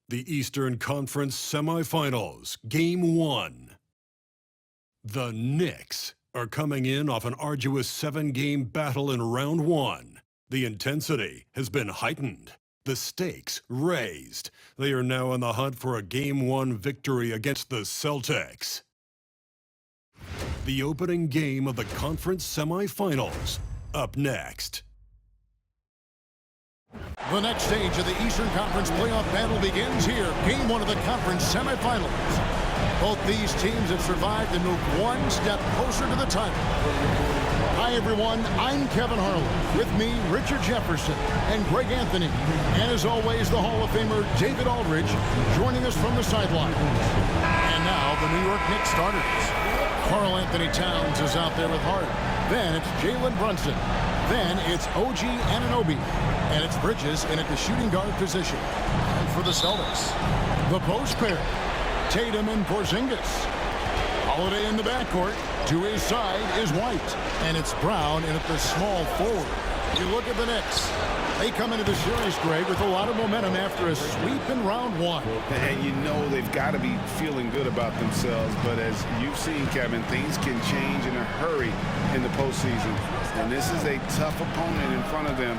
The Eastern Conference Semifinals, Game 1. The Knicks are coming in off an arduous 7-game battle in Round 1. The intensity has been heightened, the stakes raised. They are now in the hunt for a Game 1 victory against the Celtics. The opening game of the conference semifinals, up next. The next stage of the Eastern Conference playoff battle begins here. Game 1 of the conference semifinals. Both these teams have survived and moved one step closer to the title. Hi, everyone. I'm Kevin Harlan. With me, Richard Jefferson and Greg Anthony. And as always, the Hall of Famer David Aldridge joining us from the sidelines. And now, the New York Knicks starters. Karl Anthony Towns is out there with Hart. Then it's Jalen Brunson. Then it's OG Anunoby. And it's Bridges in at the shooting guard position. And for the Celtics, the post pair, Tatum and Porzingis. Holiday in the backcourt. To his side is White. And it's Brown in at the small forward. You look at the Knicks. They come into the series, Greg, with a lot of momentum after a sweep in round 1. And you know they've got to be feeling good about themselves. But as you've seen, Kevin, things can change in a hurry in the postseason. And this is a tough opponent in front of them.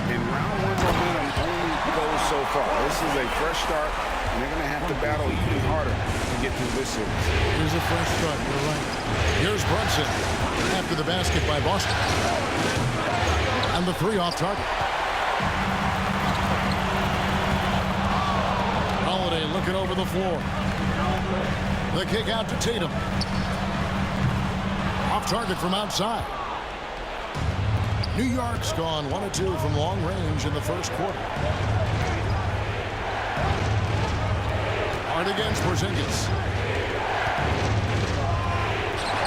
And round 1 momentum only goes so far. This is a fresh start, and they're going to have to battle even harder to get through this series. Here's a fresh start. You're right. Here's Brunson after the basket by Boston. And the three off target. Holiday looking over the floor. The kick out to Tatum. Off target from outside. New York's gone 1 of 2 from long range in the first quarter. Hard against Porzingis.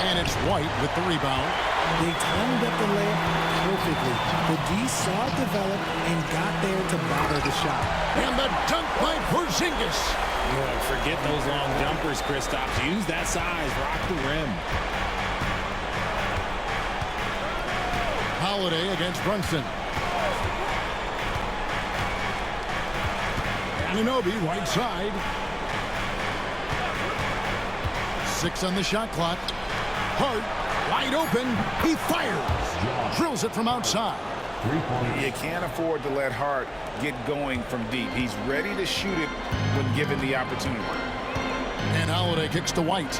And it's White with the rebound. They timed up the layup perfectly. The D saw it develop and got there to bother the shot. And the dunk by Porzingis. Forget those long jumpers, Kristaps. Use that size. Rock the rim. Holiday against Brunson. Anunoby, right side. 6 on the shot clock. Hart, wide open. He fires. Drills it from outside. You can't afford to let Hart get going from deep. He's ready to shoot it when given the opportunity. And Holiday kicks to White.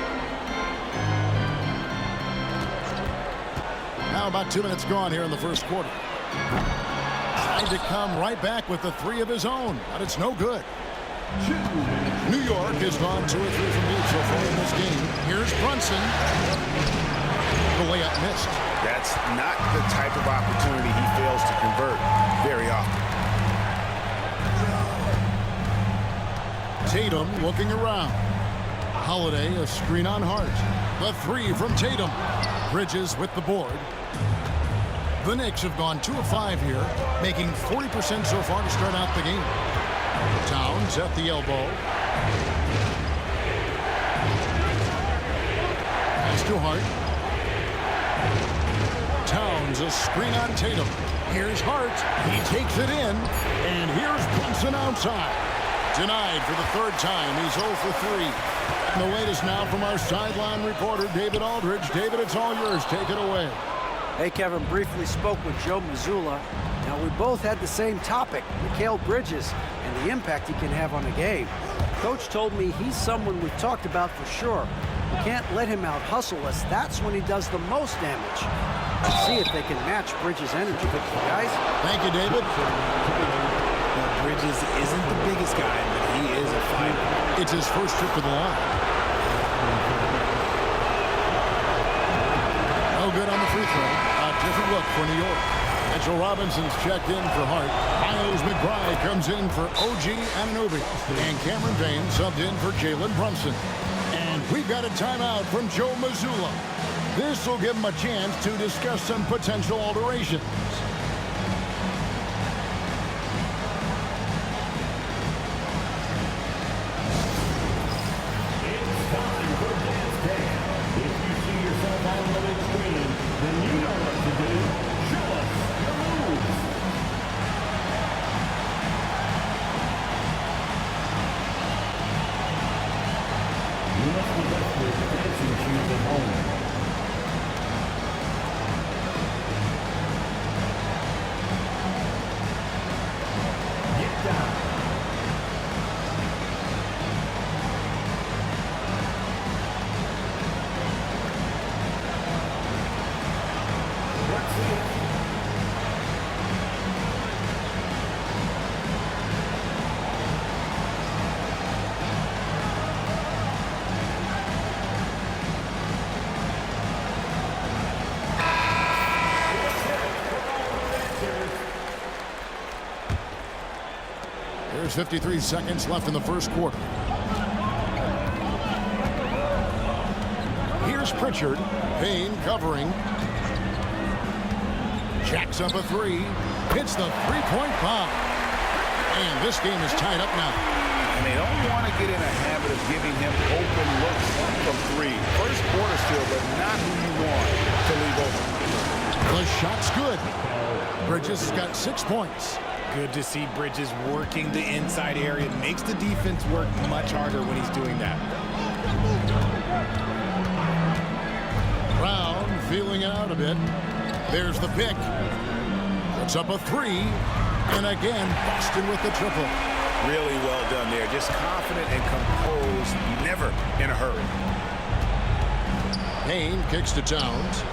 Now about 2 minutes gone here in the first quarter. Tried to come right back with the 3 of his own, but it's no good. New York has gone 2 or 3 from deep so far in this game. Here's Brunson. The layup missed. That's not the type of opportunity he fails to convert very often. Tatum looking around. Holiday, a screen on Hart. The 3 from Tatum. Bridges with the board. The Knicks have gone 2 of 5 here, making 40% so far to start out the game. Towns at the elbow. Pass to Hart. Towns, a screen on Tatum. Here's Hart. He takes it in. And here's Brunson outside. Denied for the 3rd time. He's 0 for 3. And the latest now from our sideline reporter, David Aldridge. David, it's all yours. Take it away. Hey, Kevin, briefly spoke with Joe Mazzulla. Now, we both had the same topic, Mikal Bridges, and the impact he can have on a game. Coach told me he's someone we've talked about for sure. We can't let him out-hustle us. That's when he does the most damage. Let's see if they can match Bridges' energy. Guys? Thank you, David. Bridges isn't the biggest guy, but he is a fighter. It's his first trip to the line. No good on the free throw. A different look for New York. Mitchell Robinson's checked in for Hart. Miles McBride comes in for OG Anunoby. And Cameron Payne subbed in for Jalen Brunson. And we've got a timeout from Joe Mazzulla. This will give him a chance to discuss some potential alterations. There's 53 seconds left in the first quarter. Here's Pritchard. Payne covering. Jacks up a three. Hits the three-point bomb. And this game is tied up now. And they don't want to get in a habit of giving him open looks from three. First quarter still, but not who you want to leave open. The shot's good. Bridges has got 6 points. Good to see Bridges working the inside area. Makes the defense work much harder when he's doing that. Brown feeling out a bit. There's the pick. Puts up a three. And again, Boston with the triple. Really well done there. Just confident and composed. Never in a hurry. Payne kicks to Towns.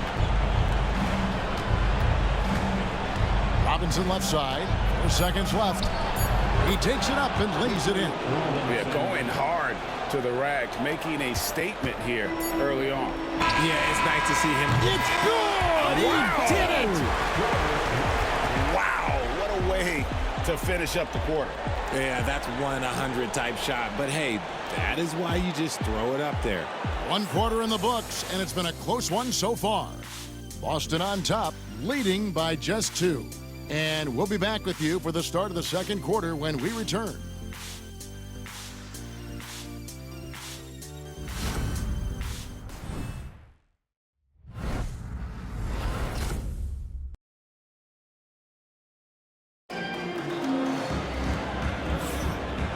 Robinson left side. 4 seconds left. He takes it up and lays it in. Yeah, going hard to the rack, making a statement here early on. Yeah, it's nice to see him. It's good! He did it! Wow, what a way to finish up the quarter. Yeah, that's 1-100 type shot. But hey, that is why you just throw it up there. 1 quarter in the books, and it's been a close one so far. Boston on top, leading by just 2. And we'll be back with you for the start of the second quarter when we return.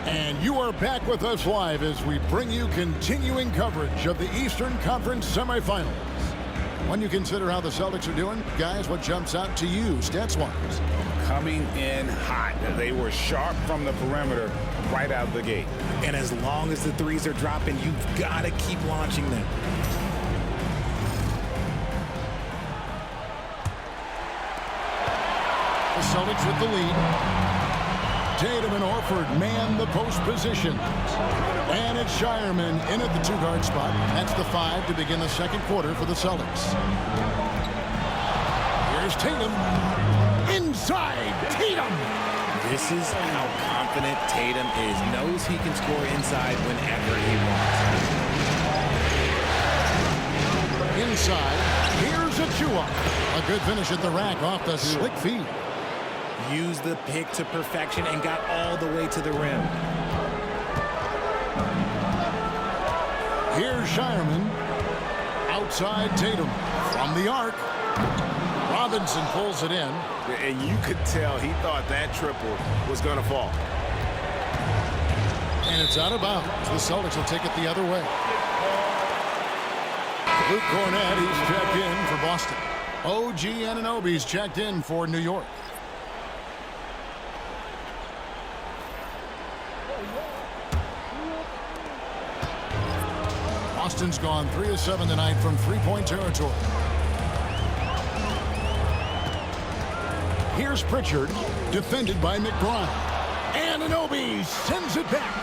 And you are back with us live as we bring you continuing coverage of the Eastern Conference semifinals. When you consider how the Celtics are doing, guys, what jumps out to you stats-wise? Coming in hot. They were sharp from the perimeter right out of the gate. And as long as the threes are dropping, you've got to keep launching them. The Celtics with the lead. Tatum and Horford man the post positions. And it's Shireman in at the 2-guard spot. That's the 5 to begin the second quarter for the Celtics. Here's Tatum. Inside, Tatum. This is how confident Tatum is. Knows he can score inside whenever he wants. Inside, here's Achua. A good finish at the rack off the slick feed. Used the pick to perfection and got all the way to the rim. Here's Shireman. Outside Tatum. From the arc. Robinson pulls it in. And you could tell he thought that triple was going to fall. And it's out of bounds. The Celtics will take it the other way. Luke Cornett, he's checked in for Boston. OG Anunoby's checked in for New York. Boston's gone 3 of 7 tonight from three-point territory. Here's Pritchard, defended by McBride. Anunoby sends it back.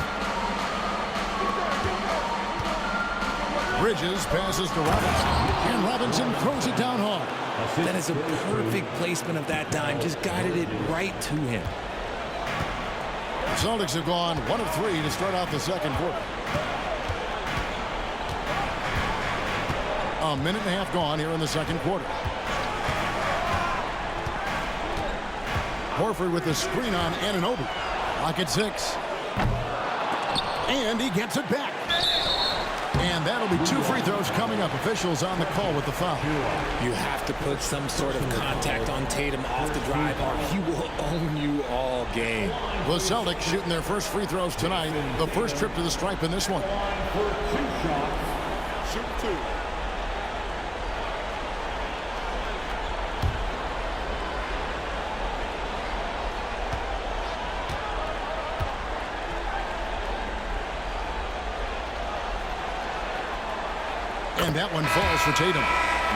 Bridges passes to Robinson, and Robinson throws it down hard. That is a perfect placement of that dime. Just guided it right to him. The Celtics have gone 1 of 3 to start out the second quarter. A minute and a half gone here in the second quarter. Horford with the screen on Anunoby. Lock at 6. And he gets it back. And that'll be 2 free throws coming up. Officials on the call with the foul. You have to put some sort of contact on Tatum off the drive or he will own you all game. The Celtics shooting their first free throws tonight. The first trip to the stripe in this one. Shoot two. And that one falls for Tatum.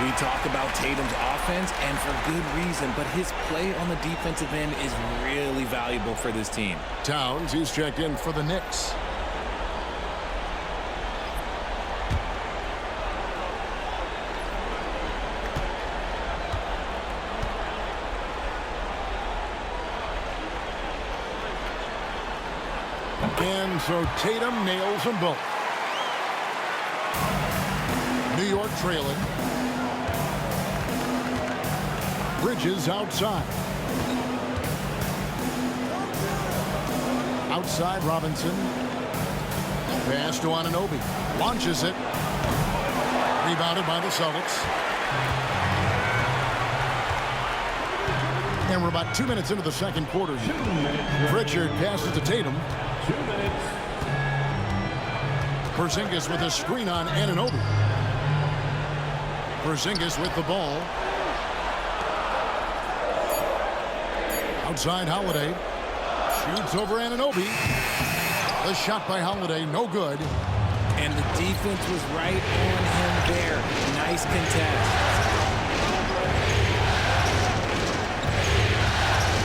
We talk about Tatum's offense, and for good reason, but his play on the defensive end is really valuable for this team. Towns, he's checked in for the Knicks. And so Tatum nails them both. New York trailing. Bridges outside. Outside Robinson. Pass to Anunoby. Launches it. Rebounded by the Celtics. And we're about 2 minutes into the second quarter. Pritchard passes to Tatum. 2 minutes. Porzingis with a screen on Anunoby. Porzingis with the ball. Outside Holiday. Shoots over Anunoby. The shot by Holiday, no good. And the defense was right on him there. Nice contest.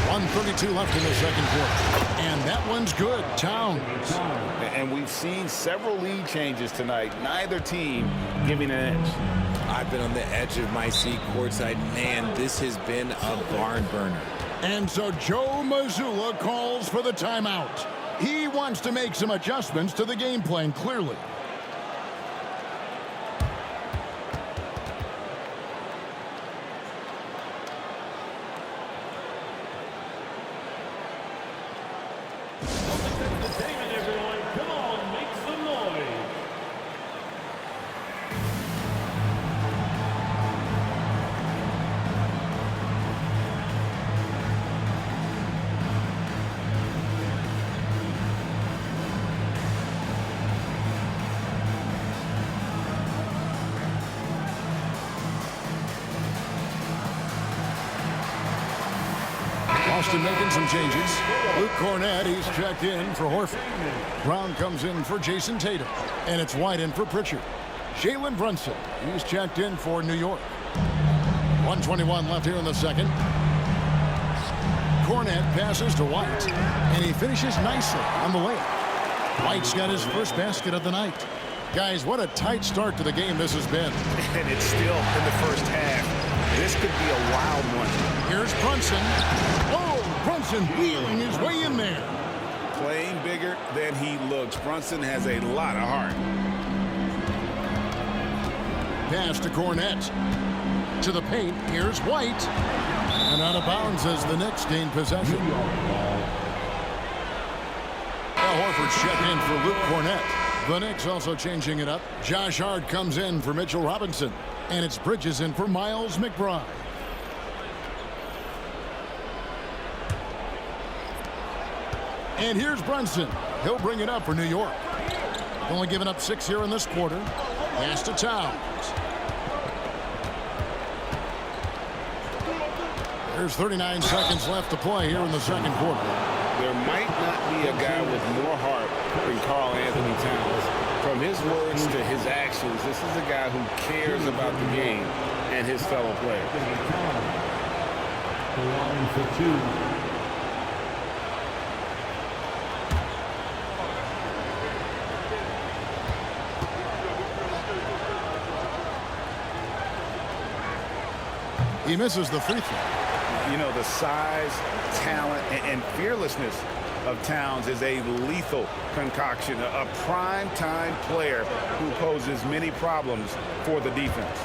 1:32 left in the second quarter. And that one's good. Towns. And we've seen several lead changes tonight. Neither team giving an edge. I've been on the edge of my seat courtside. Man, this has been a barn burner. And so Joe Mazzulla calls for the timeout. He wants to make some adjustments to the game plan, clearly. Entertainment, everyone. Come on, make some noise. Austin making some changes. Luke Cornett, he's checked in for Horford. Brown comes in for Jason Tatum. And it's White in for Pritchard. Jalen Brunson, he's checked in for New York. 1:21 left here in the second. Cornett passes to White. And he finishes nicely on the layup. White's got his first basket of the night. Guys, what a tight start to the game this has been. And it's still in the first half. This could be a wild one. Here's Brunson. Oh, Brunson wheeling his way in there. Playing bigger than he looks. Brunson has a lot of heart. Pass to Cornett. To the paint. Here's White. And out of bounds as the Knicks gain possession. Al Horford's checked in for Luke Cornett. The Knicks also changing it up. Josh Hart comes in for Mitchell Robinson. And it's Bridges in for Miles McBride. And here's Brunson. He'll bring it up for New York. Only giving up 6 here in this quarter. Pass to Towns. There's 39 seconds left to play here in the second quarter. There might not be a guy with more heart than Karl Anthony Towns. From his words to his actions, this is a guy who cares about the game and his fellow players. The line for 2. He misses the free throw. You know, the size, talent, and fearlessness of Towns is a lethal concoction, a prime-time player who poses many problems for the defense.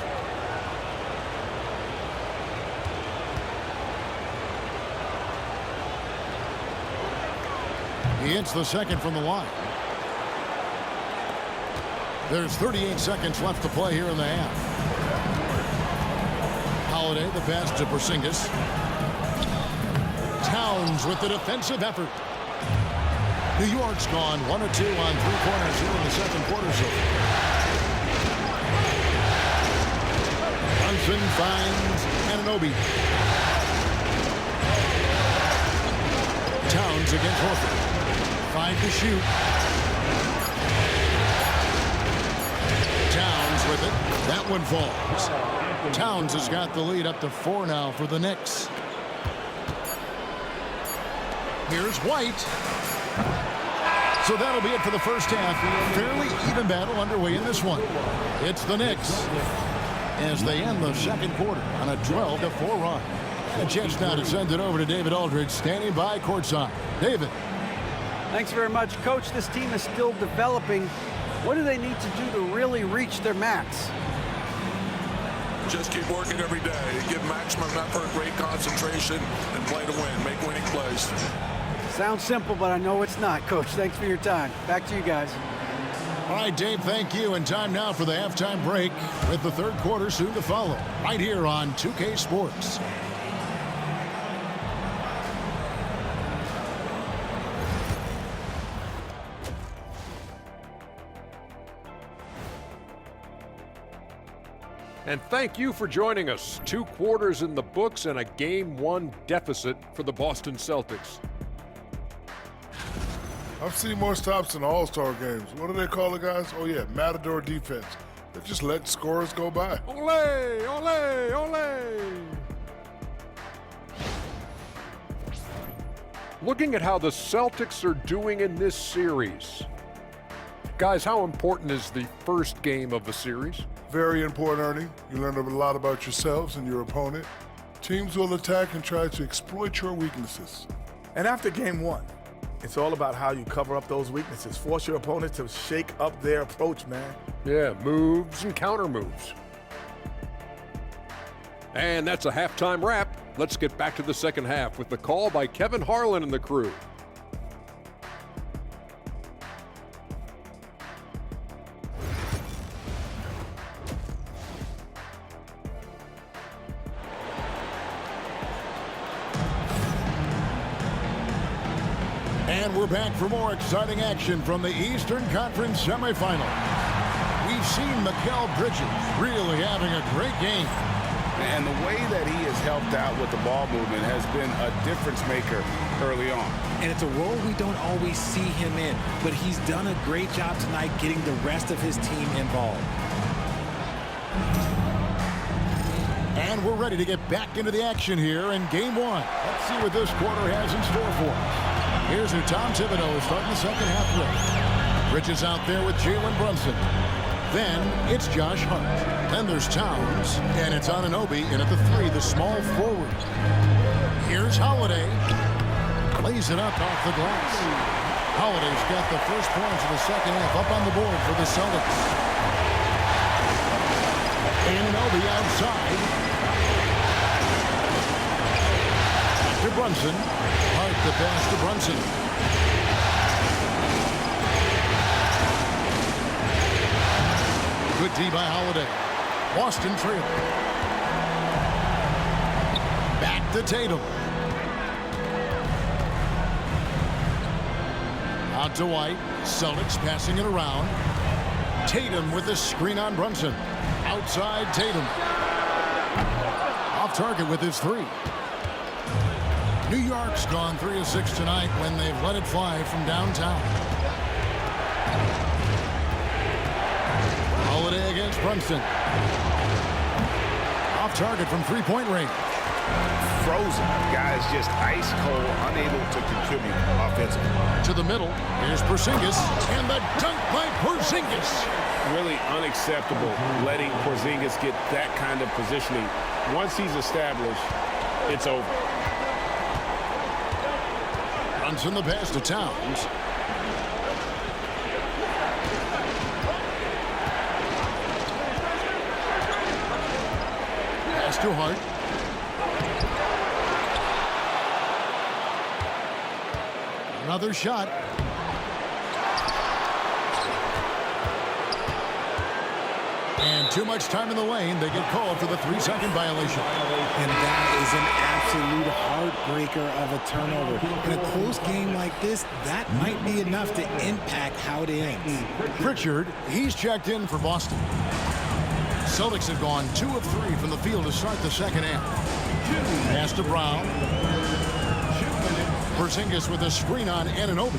He hits the second from the line. There's 38 seconds left to play here in the half. Holiday, the pass to Porzingis. Towns with the defensive effort. New York's gone 1 of 2 on 3 corners here in the second quarter. So Brunson finds Anunoby. Towns against Horford. 5 to shoot. Towns with it. That one falls. Towns has got the lead up to 4 now for the Knicks. Here's White. So that'll be it for the first half. Fairly even battle underway in this one. It's the Knicks as they end the second quarter on a 12-4 run. A chance now to send it over to David Aldridge, standing by courtside. David. Thanks very much, Coach. This team is still developing. What do they need to do to really reach their max? Just keep working every day. Give maximum effort, great concentration, and play to win. Make winning plays. Sounds simple, but I know it's not, Coach. Thanks for your time. Back to you guys. All right, Dave, thank you. And time now for the halftime break with the third quarter soon to follow. Right here on 2K Sports. And thank you for joining us. 2 quarters in the books and a Game 1 deficit for the Boston Celtics. I've seen more stops in All-Star games. What do they call it, guys? Oh, yeah, Matador defense. They're just letting scorers go by. Ole, ole, ole. Looking at how the Celtics are doing in this series. Guys, how important is the first game of the series? Very important, Ernie. You learn a lot about yourselves and your opponent. Teams will attack and try to exploit your weaknesses. And after game 1, it's all about how you cover up those weaknesses. Force your opponent to shake up their approach, man. Yeah, moves and counter moves. And that's a halftime wrap. Let's get back to the second half with the call by Kevin Harlan and the crew. And we're back for more exciting action from the Eastern Conference semifinal. We've seen Mikal Bridges really having a great game. And the way that he has helped out with the ball movement has been a difference maker early on. And it's a role we don't always see him in, but he's done a great job tonight getting the rest of his team involved. And we're ready to get back into the action here in game 1. Let's see what this quarter has in store for us. Here's who Tom Thibodeau is starting the second half with. Bridges out there with Jalen Brunson. Then it's Josh Hart. Then there's Towns. And it's Anunoby in at the 3, the small forward. Here's Holiday. Lays it up off the glass. Holiday's got the first points of the second half up on the board for the Celtics. Anunoby outside. To Brunson. Hart the pass to Brunson. Good D by Holiday. Boston trail. Back to Tatum. Out to White. Celtics passing it around. Tatum with the screen on Brunson. Outside Tatum. Off target with his 3. New York's gone 3 of 6 tonight when they've let it fly from downtown. Holiday against Brunson. Off target from 3-point range. Frozen. Guys just ice cold, unable to contribute offensively. To the middle. Here's Porzingis. And the dunk by Porzingis. Really unacceptable letting Porzingis get that kind of positioning. Once he's established, it's over. Brunson the pass to Towns. Pass to Hart. Another shot. And too much time in the lane. They get called for the 3-second violation. And that is an absolute heartbreaker of a turnover. In a close game like this, that might be enough to impact how it ends. Pritchard, he's checked in for Boston. Celtics have gone 2 of 3 from the field to start the second half. Pass to Brown. Porzingis with a screen on Anunoby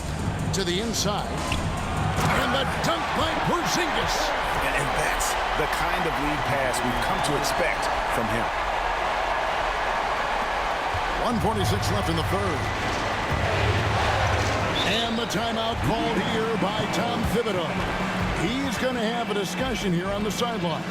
to the inside. And the dunk by Porzingis. And that's the kind of lead pass we've come to expect from him. 1:46 left in the third. And the timeout called here by Tom Thibodeau. He's going to have a discussion here on the sideline.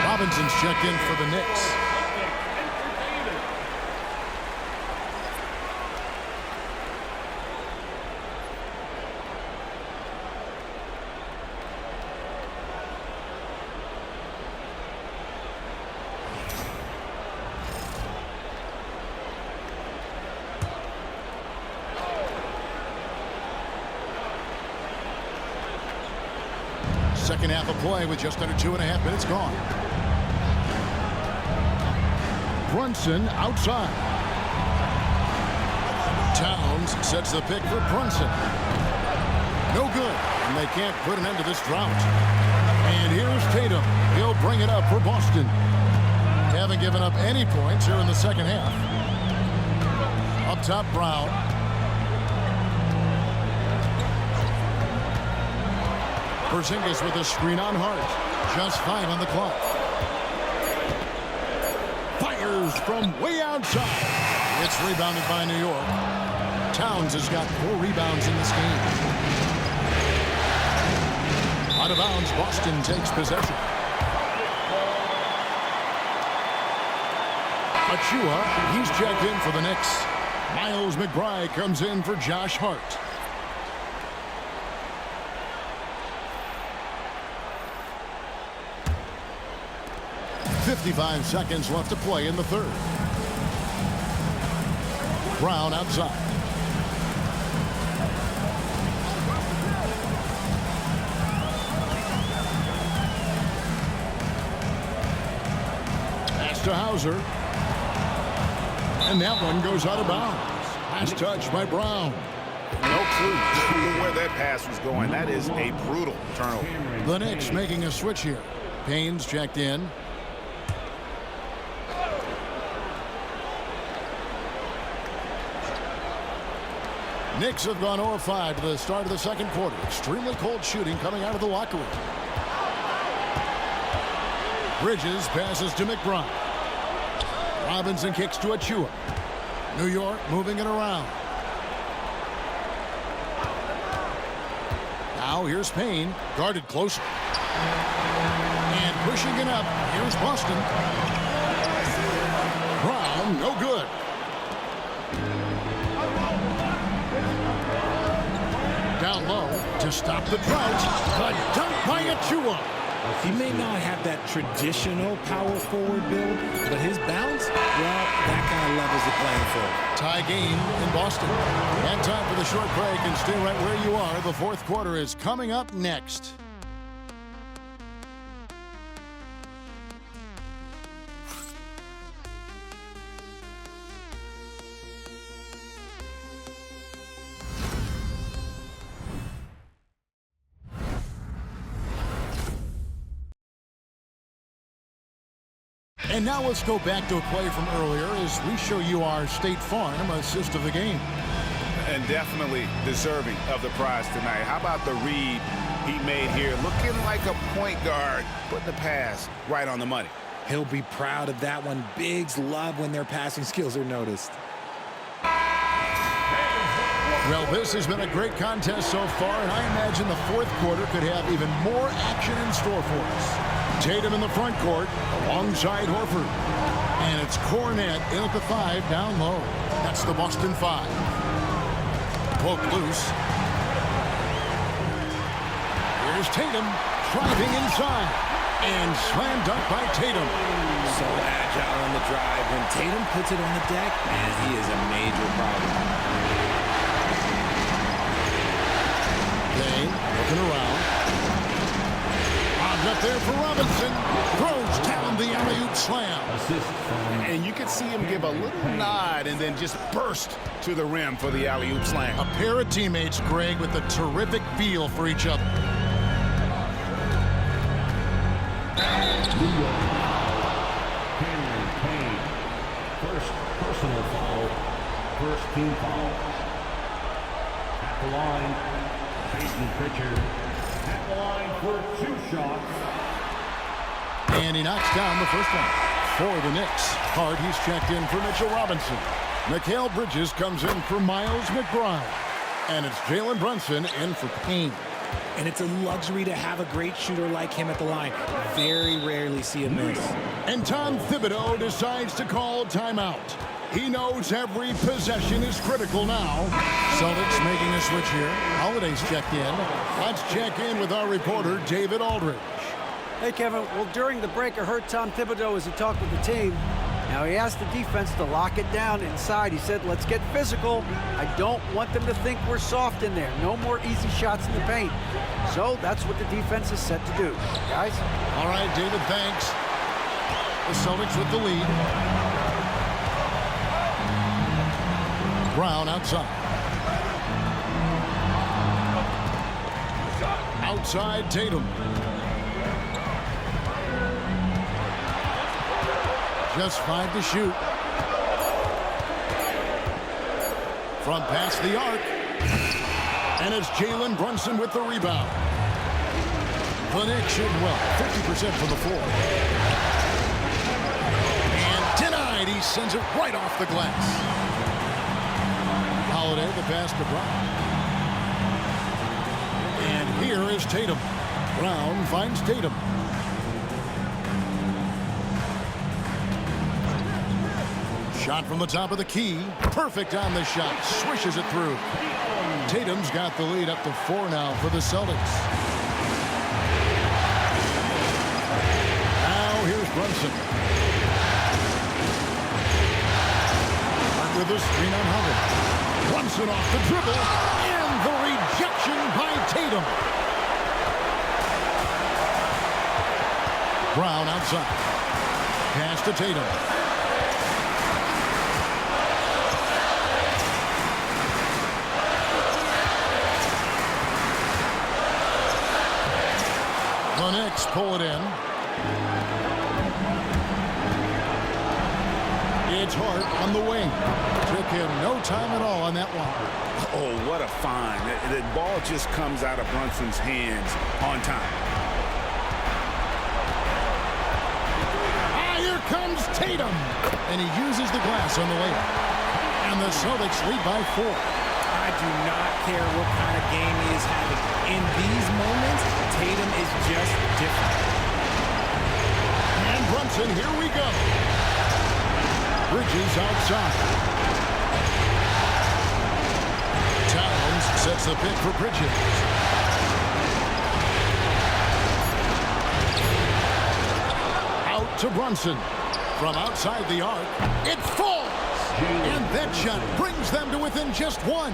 Robinson's checked in for the Knicks. Second half of play with just under 2.5 minutes gone. Brunson outside. Towns sets the pick for Brunson. No good, and they can't put an end to this drought. And here's Tatum. He'll bring it up for Boston. Haven't given up any points here in the second half. Up top, Brown. Porzingis with a screen on Hart. Just 5 on the clock. Fires from way outside. It's rebounded by New York. Towns has got 4 rebounds in this game. Out of bounds, Boston takes possession. Achua, he's checked in for the Knicks. Miles McBride comes in for Josh Hart. 55 seconds left to play in the third. Brown outside. Pass to Hauser. And that one goes out of bounds. Last touch by Brown. No clue where that pass was going. That is a brutal turnover. The Knicks making a switch here. Payne's checked in. Knicks have gone 0-5 to the start of the second quarter. Extremely cold shooting coming out of the locker room. Bridges passes to McBride. Robinson kicks to Achua. New York moving it around. Now here's Payne, guarded closer. And pushing it up, here's Boston. Brown, no good. Down low to stop the drought. The dunk by Achua. He may not have that traditional power forward build, but his bounce, well, that kind of levels the playing field. Tie game in Boston. And time for the short break, and stay right where you are. The fourth quarter is coming up next. And now let's go back to a play from earlier as we show you our State Farm assist of the game. And definitely deserving of the prize tonight. How about the read he made here? Looking like a point guard, putting the pass right on the money. He'll be proud of that one. Bigs love when their passing skills are noticed. Well, this has been a great contest so far, and I imagine the fourth quarter could have even more action in store for us. Tatum in the front court alongside Horford. And it's Cornette in at the 5 down low. That's the Boston 5. Poke loose. Here's Tatum driving inside. And slam dunk by Tatum. So agile on the drive. When Tatum puts it on the deck, man, he is a major problem. Dane looking around. Lobbed up there for Robinson. Throws down the alley-oop slam. And you could see him give a little nod and then just burst to the rim for the alley-oop slam. A pair of teammates, Greg, with a terrific feel for each other. First personal foul. First team foul. At the line, Peyton Pritchard. At the line for 2 shots. And he knocks down the first one for the Knicks. Hart, he's checked in for Mitchell Robinson. Mikal Bridges comes in for Miles McBride. And it's Jalen Brunson in for Payne. And it's a luxury to have a great shooter like him at the line. Very rarely see him miss. And Tom Thibodeau decides to call timeout. He knows every possession is critical now. Celtics making a switch here. Holiday's checked in. Let's check in with our reporter, David Aldridge. Hey, Kevin. Well, during the break, I heard Tom Thibodeau as he talked with the team. Now, he asked the defense to lock it down inside. He said, let's get physical. I don't want them to think we're soft in there. No more easy shots in the paint. So that's what the defense is set to do. Guys? All right, David, thanks. The Celtics with the lead. Brown outside. Outside Tatum. Just 5 to shoot. From past the arc. And it's Jalen Brunson with the rebound. The Knicks shooting well. 50% from the floor. And denied. He sends it right off the glass. Holiday, the pass to Brown. And here is Tatum. Brown finds Tatum. Shot from the top of the key. Perfect on the shot. Swishes it through. Tatum's got the lead up to 4 now for the Celtics. Now here's Brunson. With a screen on Howard. Brunson off the dribble. And the rejection by Tatum. Brown outside. Pass to Tatum. The Knicks pull it in. It's Hart on the wing. Took him no time at all on that one. Oh, what a find. The ball just comes out of Brunson's hands on time. Here comes Tatum. And he uses the glass on the way up. And the Celtics lead by 4. I do not care what kind of game he is having. In these moments, Tatum is just different. And Brunson, here we go. Bridges outside. Towns sets the pick for Bridges. Out to Brunson. From outside the arc, it falls. And that shot brings them to within just 1.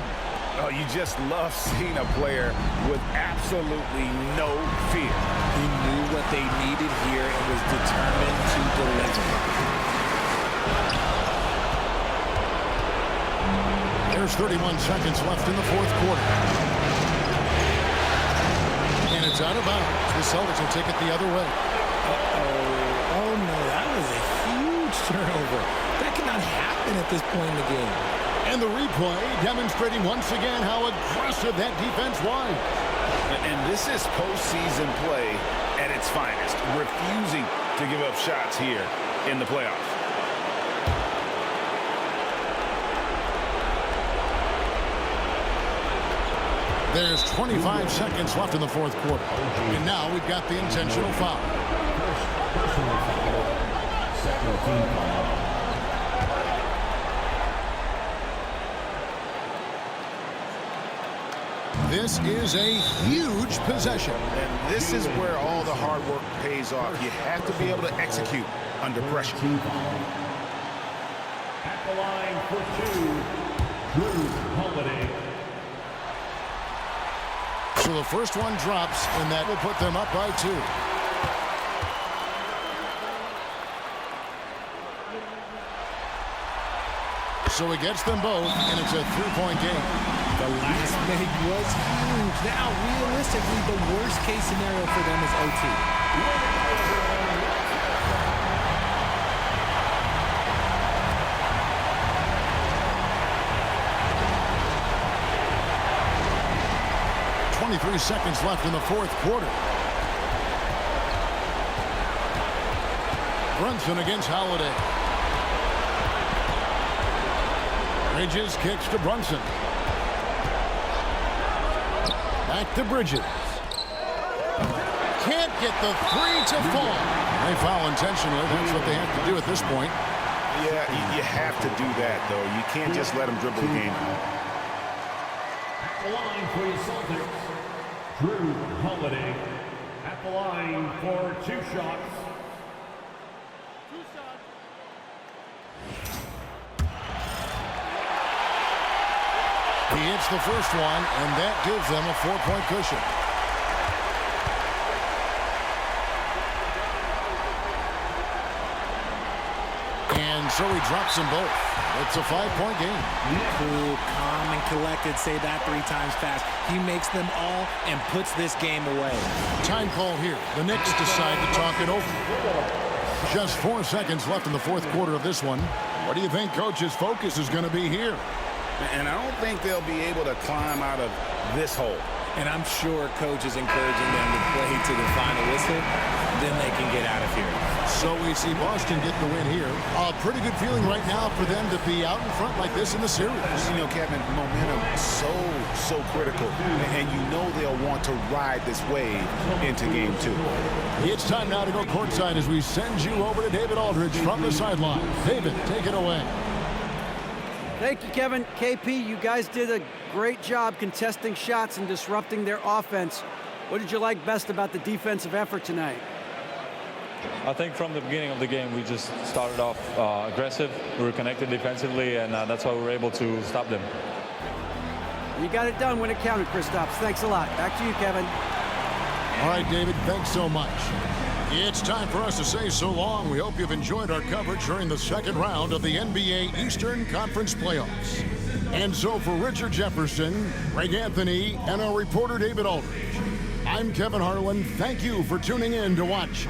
Oh, you just love seeing a player with absolutely no fear. He knew what they needed here and was determined to deliver. There's 31 seconds left in the fourth quarter. And it's out of bounds. The Celtics will take it the other way. Oh no, that was a turnover. That cannot happen at this point in the game. And the replay demonstrating once again how aggressive that defense was. And this is postseason play at its finest, refusing to give up shots here in the playoffs. There's 25 seconds left in the fourth quarter. And now we've got the intentional foul. Personal foul. Second team foul. This is a huge possession. And this is where all the hard work pays off. You have to be able to execute under pressure. At the line for two, Drew Holiday. So the first one drops, and that will put them up by 2. So he gets them both, and it's a 3-point game. The last make was huge. Now, realistically, the worst-case scenario for them is OT. .23 seconds left in the fourth quarter. Brunson against Holiday. Bridges kicks to Brunson. Back to Bridges. Can't get the 3 to fall. They foul intentionally. That's what they have to do at this point. Yeah, you have to do that, though. You can't just let them dribble the game. At the line for your Celtics, Drew Holiday. At the line for 2 shots. He hits the first one, and that gives them a 4-point cushion. And so he drops them both. It's a 5-point game. Cool, calm, and collected. Say that 3 times fast. He makes them all and puts this game away. Time call here. The Knicks decide to talk it over. Just 4 seconds left in the fourth quarter of this one. What do you think Coach's focus is going to be here? And I don't think they'll be able to climb out of this hole. And I'm sure Coach is encouraging them to play to the final whistle. Then they can get out of here. So we see Boston get the win here. A pretty good feeling right now for them to be out in front like this in the series. You know, Kevin, momentum so critical. And you know they'll want to ride this wave into game 2. It's time now to go courtside as we send you over to David Aldridge from the sideline. David, take it away. Thank you, Kevin. KP, you guys did a great job contesting shots and disrupting their offense. What did you like best about the defensive effort tonight? I think from the beginning of the game, we just started off aggressive. We were connected defensively, and that's why we were able to stop them. You got it done when it counted, Kristaps. Thanks a lot. Back to you, Kevin. All right, David, thanks so much. It's time for us to say so long. We hope you've enjoyed our coverage during the second round of the NBA Eastern Conference Playoffs. And so for Richard Jefferson, Greg Anthony, and our reporter David Aldridge, I'm Kevin Harlan. Thank you for tuning in to watch